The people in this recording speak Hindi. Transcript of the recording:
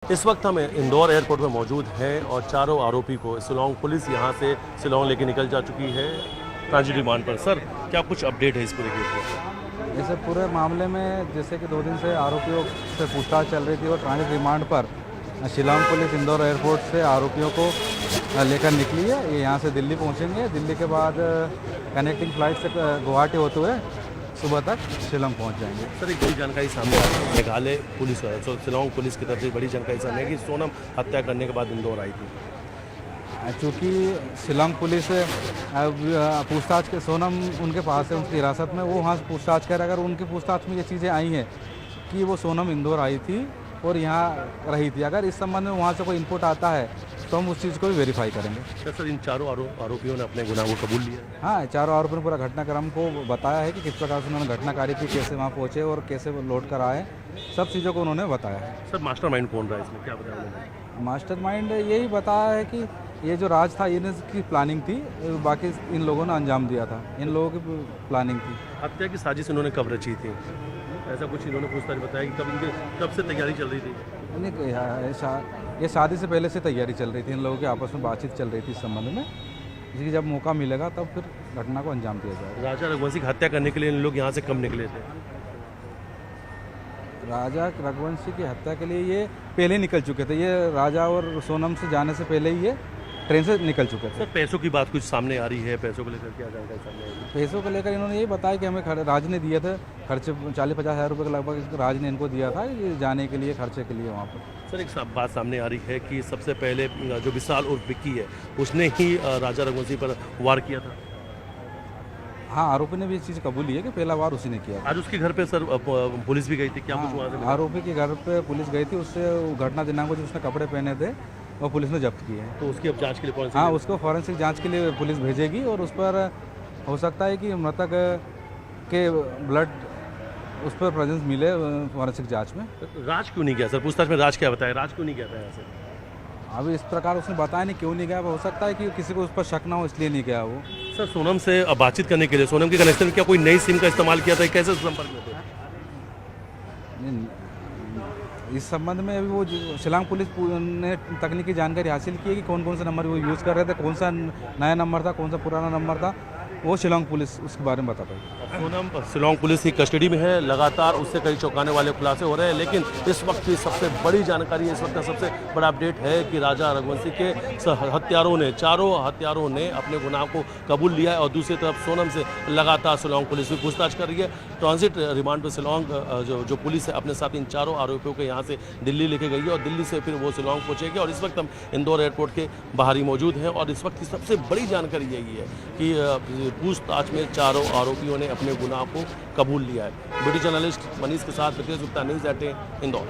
इस वक्त हम इंदौर एयरपोर्ट में मौजूद हैं और चारों आरोपी को शिलांग पुलिस यहां से शिलांग लेके निकल जा चुकी है ट्रांजिट रिमांड पर। सर, क्या कुछ अपडेट है इस पूरे केस में? इस पूरे मामले में जैसे कि 2 दिन से आरोपियों से पूछताछ चल रही थी और ट्रांजिट रिमांड पर शिलांग पुलिस इंदौर एयरपोर्ट से आरोपियों को लेकर निकली है। ये यहाँ से दिल्ली पहुँचेंगे। दिल्ली के बाद कनेक्टिंग फ्लाइट से गुवाहाटी होते हुए सुबह तक शिलांग पहुँच जाएंगे। सर, एक बड़ी जानकारी सामने आई है, मेघालय पुलिस शिलांग पुलिस की तरफ से बड़ी जानकारी सामने आई कि सोनम हत्या करने के बाद इंदौर आई थी। चूँकि शिलांग पुलिस पूछताछ के सोनम उनके पास है, उनकी हिरासत में, वो वहाँ से पूछताछ कर। अगर उनकी पूछताछ में ये चीज़ें आई हैं कि वो सोनम इंदौर आई थी और यहाँ रही थी, अगर इस संबंध में वहाँ से कोई इनपुट आता है तो हम उस चीज़ को भी वेरीफाई करेंगे। सर, इन चारों आरोपियों ने अपने गुनाह को कबूल लिया? हाँ, चारों आरोपियों ने पूरा घटनाक्रम को बताया है कि किस प्रकार से उन्होंने घटनाकारी थी, कैसे वहाँ पहुँचे और कैसे लौट कर आए, सब चीज़ों को उन्होंने बताया है। सर, मास्टरमाइंड कौन रहा है इसमें, क्या बताया उन्होंने? मास्टरमाइंड यही बताया है कि ये जो राज था इनकी प्लानिंग थी, बाकी इन लोगों ने अंजाम दिया था, इन लोगों की प्लानिंग थी। हत्या की साजिश इन्होंने कब रची थी, ऐसा कुछ इन्होंने पूछताछ बताया कि कब से तैयारी चल रही थी? ये शादी से पहले से तैयारी चल रही थी, इन लोगों की आपस में बातचीत चल रही थी इस संबंध में, जिसकी जब मौका मिलेगा तब फिर घटना को अंजाम दिया जाएगा। राजा रघुवंशी की हत्या करने के लिए इन लोग यहाँ से कब निकले थे? राजा रघुवंशी की हत्या के लिए ये पहले निकल चुके थे। ये राजा और सोनम से जाने से पहले ही ये ट्रेन से निकल चुके थे। सर, पैसों की बात कुछ सामने आ रही है, पैसों को लेकर क्या जानकारी सामने आई? पैसों को लेकर इन्होंने यही बताया कि हमें राज ने दिए थे खर्चे, 40-50 हज़ार रुपये के लगभग राज ने इनको दिया था ये जाने के लिए, खर्चे के लिए वहाँ पर। सर, एक बात सामने आ रही है कि सबसे पहले जो विशाल उर्फ विक्की है उसने ही राजा रघुवंशी पर वार किया था। हाँ, आरोपी ने भी इस चीज़ कबूली है कि पहला वार उसी ने किया। आज उसके घर पे सर पुलिस भी गई थी, क्या कुछ वहाँ से? आरोपी के घर पे पुलिस गई थी, उससे घटना दिनांक को जो उसने कपड़े पहने थे वो पुलिस ने जब्त किए हैं। तो उसकी अब जांच के लिए कौन सी? हाँ, उसको फॉरेंसिक जांच के लिए पुलिस भेजेगी और उस पर हो सकता है कि मृतक के ब्लड उस पर प्रेजेंस मिले फॉरेंसिक जांच में। राज क्यों नहीं गया सर? पूछताछ में राज क्या बताया, राज क्यों नहीं गया था यहाँ से? अभी इस प्रकार उसने बताया नहीं क्यों नहीं गया। हो सकता है कि किसी को उस पर शक ना हो इसलिए नहीं गया वो। सर, सोनम से बातचीत करने के लिए सोनम के कनेक्शन में क्या कोई नई सिम का इस्तेमाल किया था, कैसे संपर्क में थे? इस संबंध में अभी वो शिलांग पुलिस ने तकनीकी जानकारी हासिल की है कि कौन कौन से नंबर वो यूज़ कर रहे थे, कौन सा नया नंबर था, कौन सा पुराना नंबर था, वो शिलांग पुलिस उसके बारे में बता पाई। सोनम शिलांग पुलिस की कस्टडी में है, लगातार उससे कई चौंकाने वाले खुलासे हो रहे हैं, लेकिन इस वक्त की सबसे बड़ी जानकारी, इस वक्त का सबसे बड़ा अपडेट है कि राजा रघुवंशी के हत्यारों ने, चारों हत्यारों ने अपने गुनाह को कबूल लिया है और दूसरी तरफ सोनम से लगातार शिलांग पुलिस भी पूछताछ कर रही है। ट्रांजिट रिमांड पर शिलांग जो पुलिस है अपने साथ इन चारों आरोपियों को यहाँ से दिल्ली लेके गई है और दिल्ली से फिर वो शिलांग पहुँचेगी और इस वक्त हम इंदौर एयरपोर्ट के बाहर ही मौजूद हैं और इस वक्त की सबसे बड़ी जानकारी यही है कि पूछताछ में चारों आरोपियों ने अपने गुनाह को कबूल लिया है। वीडियो जर्नलिस्ट मनीष के साथ विकेश गुप्ता, न्यूज़ 18 इंदौर।